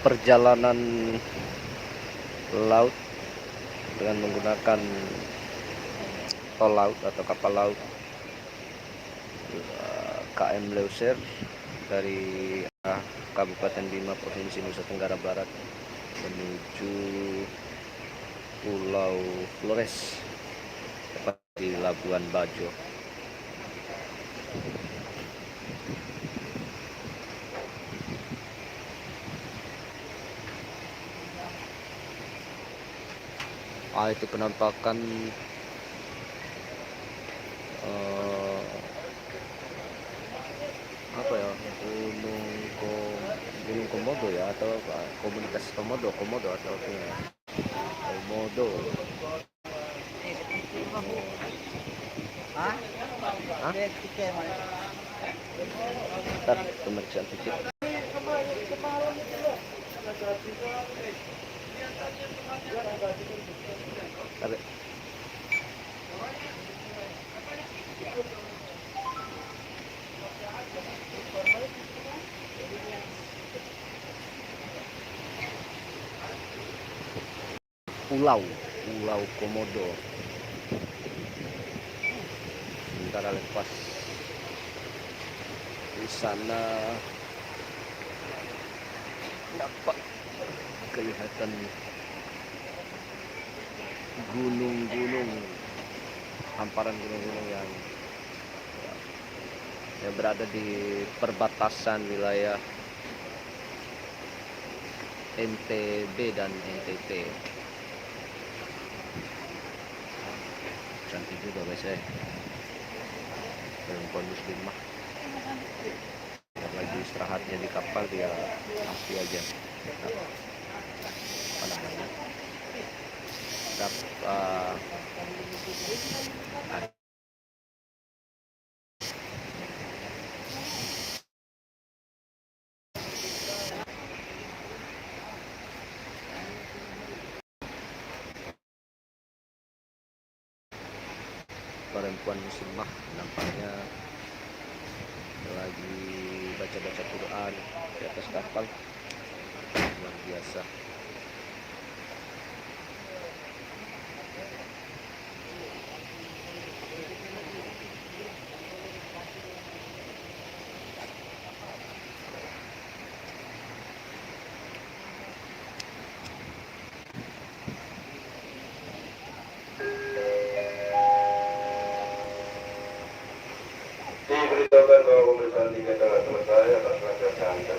perjalanan laut dengan menggunakan tol laut atau kapal laut KM Leuser dari Kabupaten Bima, Provinsi Nusa Tenggara Barat menuju Pulau Flores, tepat di Labuan Bajo. Itu penampakan apa ya, Gunung Komodo ya, atau komunitas Komodo atau apa ya, Komodo. Ntar pemeriksaan tiket. Tarik. Pulau Komodo. Sementara lepas di sana dapat kelihatan gunung-gunung, hamparan gunung-gunung yang berada di perbatasan wilayah NTB dan NTT. Cantik juga guys ya, perempuan muslimah yang lagi istirahatnya di kapal, dia asli aja. Apa namanya, perempuan muslimah nampaknya lagi baca-baca Quran di atas kapal. Luar biasa. Diberitahukan bahwa pemeriksaan tiket telah selesai atas rangka